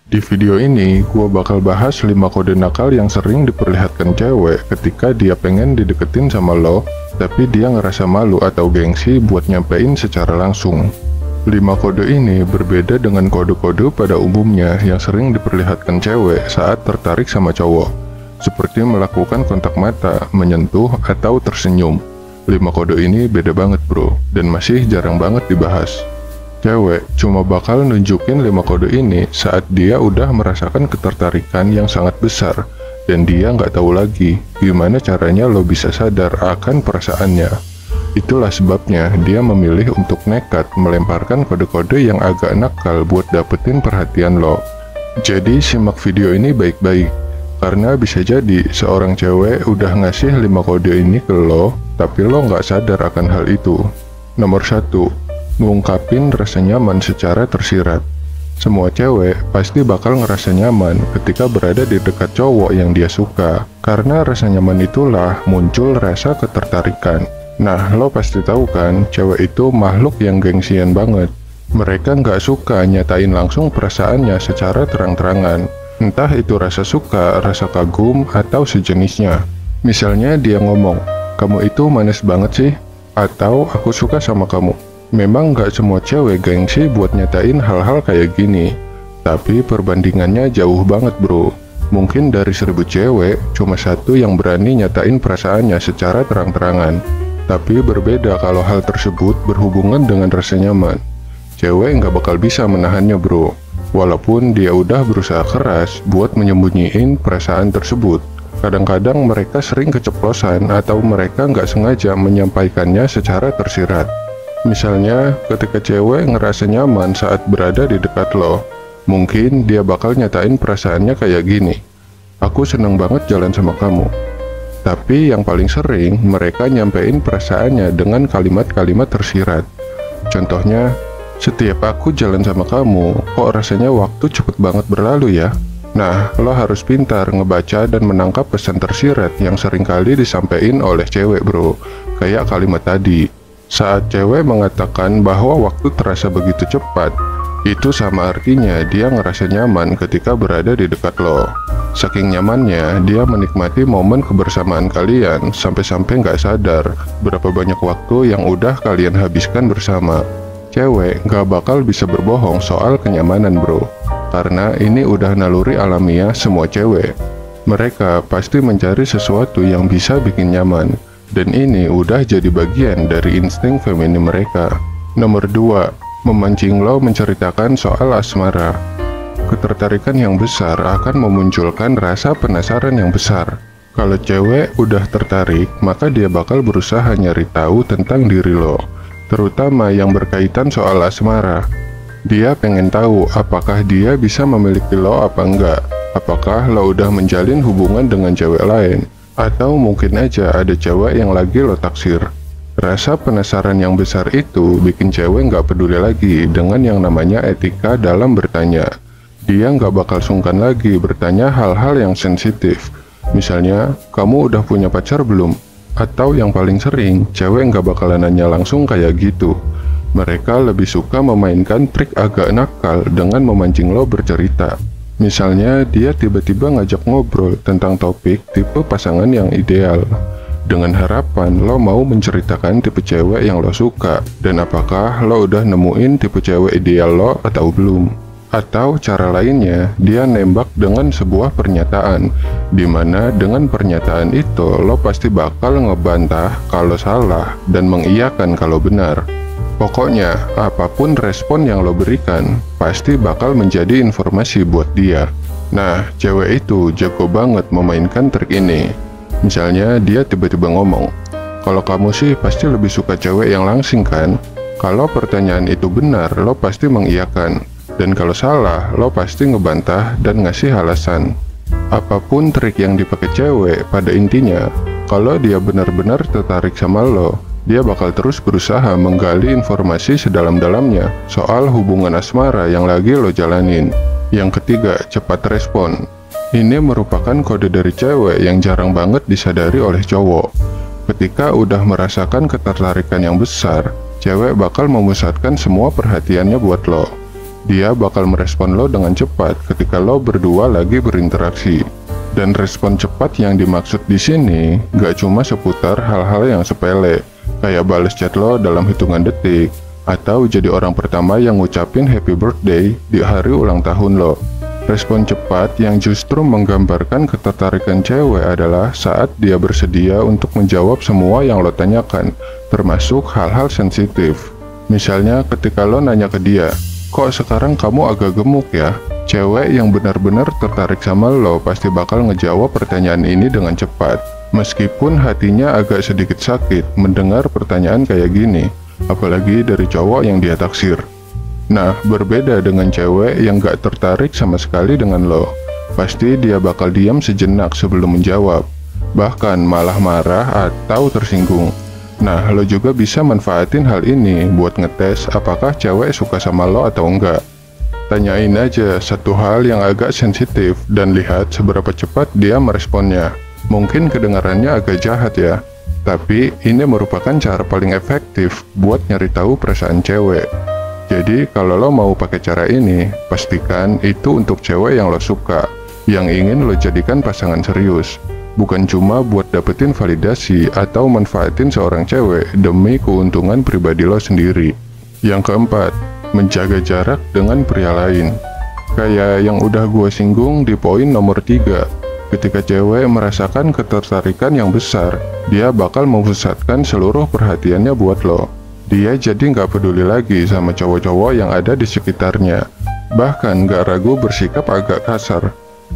Di video ini, gue bakal bahas 5 kode nakal yang sering diperlihatkan cewek ketika dia pengen dideketin sama lo, tapi dia ngerasa malu atau gengsi buat nyampein secara langsung. 5 kode ini berbeda dengan kode-kode pada umumnya yang sering diperlihatkan cewek saat tertarik sama cowok, seperti melakukan kontak mata, menyentuh, atau tersenyum. 5 kode ini beda banget bro, dan masih jarang banget dibahas. Cewek cuma bakal nunjukin 5 kode ini saat dia udah merasakan ketertarikan yang sangat besar, dan dia nggak tahu lagi gimana caranya lo bisa sadar akan perasaannya. Itulah sebabnya dia memilih untuk nekat melemparkan kode-kode yang agak nakal buat dapetin perhatian lo. Jadi simak video ini baik-baik, karena bisa jadi seorang cewek udah ngasih 5 kode ini ke lo, tapi lo nggak sadar akan hal itu. Nomor 1. Mengungkapin rasa nyaman secara tersirat. Semua cewek pasti bakal ngerasa nyaman ketika berada di dekat cowok yang dia suka, karena rasa nyaman itulah muncul rasa ketertarikan. Nah, lo pasti tahu kan, cewek itu makhluk yang gengsian banget. Mereka nggak suka nyatain langsung perasaannya secara terang-terangan, entah itu rasa suka, rasa kagum, atau sejenisnya. Misalnya dia ngomong, "Kamu itu manis banget sih," atau "Aku suka sama kamu." Memang nggak semua cewek gengsi buat nyatain hal-hal kayak gini, tapi perbandingannya jauh banget bro. Mungkin dari 1000 cewek, cuma satu yang berani nyatain perasaannya secara terang-terangan. Tapi berbeda kalau hal tersebut berhubungan dengan rasa nyaman. Cewek nggak bakal bisa menahannya bro, walaupun dia udah berusaha keras buat menyembunyiin perasaan tersebut. Kadang-kadang mereka sering keceplosan atau mereka nggak sengaja menyampaikannya secara tersirat. Misalnya, ketika cewek ngerasa nyaman saat berada di dekat lo, mungkin dia bakal nyatain perasaannya kayak gini, "Aku seneng banget jalan sama kamu." Tapi yang paling sering, mereka nyampein perasaannya dengan kalimat-kalimat tersirat. Contohnya, "Setiap aku jalan sama kamu, kok rasanya waktu cepet banget berlalu ya?" Nah, lo harus pintar ngebaca dan menangkap pesan tersirat yang seringkali disampaikan oleh cewek bro, kayak kalimat tadi. Saat cewek mengatakan bahwa waktu terasa begitu cepat, itu sama artinya dia ngerasa nyaman ketika berada di dekat lo. Saking nyamannya, dia menikmati momen kebersamaan kalian sampai-sampai nggak sadar berapa banyak waktu yang udah kalian habiskan bersama. Cewek nggak bakal bisa berbohong soal kenyamanan bro, karena ini udah naluri alamiah semua cewek. Mereka pasti mencari sesuatu yang bisa bikin nyaman, dan ini udah jadi bagian dari insting feminin mereka. Nomor 2. Memancing lo menceritakan soal asmara. Ketertarikan yang besar akan memunculkan rasa penasaran yang besar. Kalau cewek udah tertarik, maka dia bakal berusaha nyari tahu tentang diri lo, terutama yang berkaitan soal asmara. Dia pengen tahu apakah dia bisa memiliki lo apa enggak, apakah lo udah menjalin hubungan dengan cewek lain, atau mungkin aja ada cewek yang lagi lo taksir. Rasa penasaran yang besar itu bikin cewek nggak peduli lagi dengan yang namanya etika dalam bertanya. Dia nggak bakal sungkan lagi bertanya hal-hal yang sensitif. Misalnya, "Kamu udah punya pacar belum?" Atau yang paling sering, cewek nggak bakalan nanya langsung kayak gitu. Mereka lebih suka memainkan trik agak nakal dengan memancing lo bercerita. Misalnya, dia tiba-tiba ngajak ngobrol tentang topik tipe pasangan yang ideal, dengan harapan lo mau menceritakan tipe cewek yang lo suka, dan apakah lo udah nemuin tipe cewek ideal lo atau belum. Atau cara lainnya, dia nembak dengan sebuah pernyataan, dimana dengan pernyataan itu lo pasti bakal ngebantah kalau salah dan mengiyakan kalau benar. Pokoknya, apapun respon yang lo berikan, pasti bakal menjadi informasi buat dia. Nah, cewek itu jago banget memainkan trik ini. Misalnya, dia tiba-tiba ngomong, "Kalau kamu sih pasti lebih suka cewek yang langsing kan?" Kalau pertanyaan itu benar, lo pasti mengiyakan. Dan kalau salah, lo pasti ngebantah dan ngasih alasan. Apapun trik yang dipakai cewek, pada intinya, kalau dia benar-benar tertarik sama lo, dia bakal terus berusaha menggali informasi sedalam-dalamnya soal hubungan asmara yang lagi lo jalanin. Yang ketiga, cepat respon. Ini merupakan kode dari cewek yang jarang banget disadari oleh cowok. Ketika udah merasakan ketertarikan yang besar, cewek bakal memusatkan semua perhatiannya buat lo. dia bakal merespon lo dengan cepat ketika lo berdua lagi berinteraksi. Dan respon cepat yang dimaksud di sini gak cuma seputar hal-hal yang sepele, kayak bales chat lo dalam hitungan detik, atau jadi orang pertama yang ngucapin happy birthday di hari ulang tahun lo. Respon cepat yang justru menggambarkan ketertarikan cewek adalah saat dia bersedia untuk menjawab semua yang lo tanyakan, termasuk hal-hal sensitif. Misalnya ketika lo nanya ke dia, "Kok sekarang kamu agak gemuk ya?" Cewek yang benar-benar tertarik sama lo pasti bakal ngejawab pertanyaan ini dengan cepat, meskipun hatinya agak sedikit sakit mendengar pertanyaan kayak gini, apalagi dari cowok yang dia taksir. Nah, berbeda dengan cewek yang gak tertarik sama sekali dengan lo. Pasti dia bakal diam sejenak sebelum menjawab, bahkan malah marah atau tersinggung. Nah, lo juga bisa manfaatin hal ini buat ngetes apakah cewek suka sama lo atau enggak. Tanyain aja satu hal yang agak sensitif dan lihat seberapa cepat dia meresponnya. Mungkin kedengarannya agak jahat ya, tapi ini merupakan cara paling efektif buat nyari tahu perasaan cewek. Jadi kalau lo mau pakai cara ini, pastikan itu untuk cewek yang lo suka, yang ingin lo jadikan pasangan serius, bukan cuma buat dapetin validasi atau manfaatin seorang cewek demi keuntungan pribadi lo sendiri. Yang keempat, menjaga jarak dengan pria lain. Kayak yang udah gue singgung di poin nomor 3, ketika cewek merasakan ketertarikan yang besar, dia bakal memusatkan seluruh perhatiannya buat lo. Dia jadi nggak peduli lagi sama cowok-cowok yang ada di sekitarnya, bahkan nggak ragu bersikap agak kasar.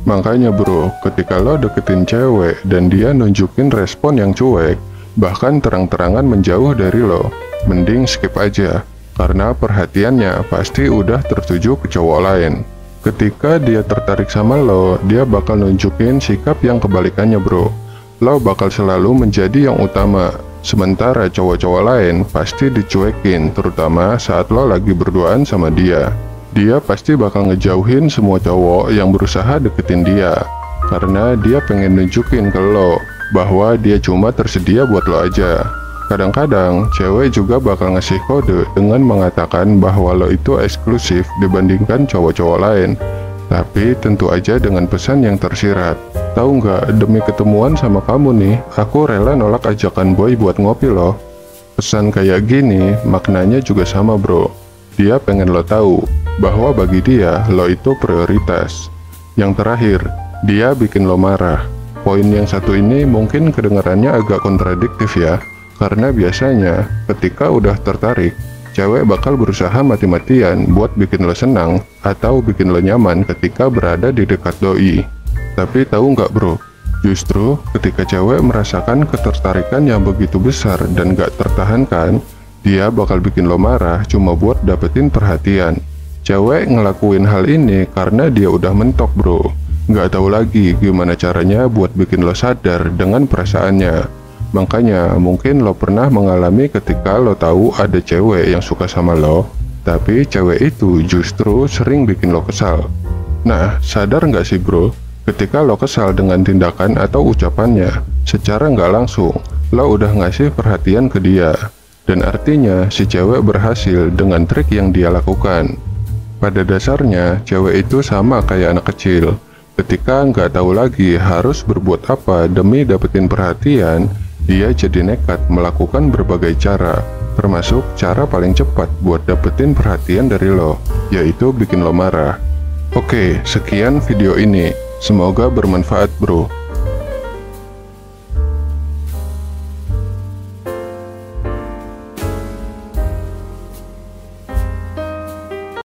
Makanya bro, ketika lo deketin cewek dan dia nunjukin respon yang cuek, bahkan terang-terangan menjauh dari lo, mending skip aja, karena perhatiannya pasti udah tertuju ke cowok lain. Ketika dia tertarik sama lo, dia bakal nunjukin sikap yang kebalikannya bro. Lo bakal selalu menjadi yang utama, sementara cowok-cowok lain pasti dicuekin, terutama saat lo lagi berduaan sama dia. Dia pasti bakal ngejauhin semua cowok yang berusaha deketin dia, karena dia pengen nunjukin ke lo bahwa dia cuma tersedia buat lo aja. Kadang-kadang, cewek juga bakal ngasih kode dengan mengatakan bahwa lo itu eksklusif dibandingkan cowok-cowok lain. Tapi tentu aja dengan pesan yang tersirat. Tahu nggak, demi ketemuan sama kamu nih, aku rela nolak ajakan boy buat ngopi loh. Pesan kayak gini, maknanya juga sama bro. Dia pengen lo tahu bahwa bagi dia, lo itu prioritas. Yang terakhir, dia bikin lo marah. Poin yang satu ini mungkin kedengarannya agak kontradiktif ya. Karena biasanya, ketika udah tertarik, cewek bakal berusaha mati-matian buat bikin lo senang atau bikin lo nyaman ketika berada di dekat doi. Tapi tahu nggak bro, justru ketika cewek merasakan ketertarikan yang begitu besar dan gak tertahankan, dia bakal bikin lo marah cuma buat dapetin perhatian. Cewek ngelakuin hal ini karena dia udah mentok bro, gak tahu lagi gimana caranya buat bikin lo sadar dengan perasaannya. Makanya mungkin lo pernah mengalami ketika lo tahu ada cewek yang suka sama lo, tapi cewek itu justru sering bikin lo kesal. Nah, sadar nggak sih bro, ketika lo kesal dengan tindakan atau ucapannya, secara nggak langsung, lo udah ngasih perhatian ke dia. Dan artinya si cewek berhasil dengan trik yang dia lakukan. Pada dasarnya, cewek itu sama kayak anak kecil. Ketika nggak tahu lagi harus berbuat apa demi dapetin perhatian, dia jadi nekat melakukan berbagai cara, termasuk cara paling cepat buat dapetin perhatian dari lo, yaitu bikin lo marah. Oke, sekian video ini. Semoga bermanfaat bro.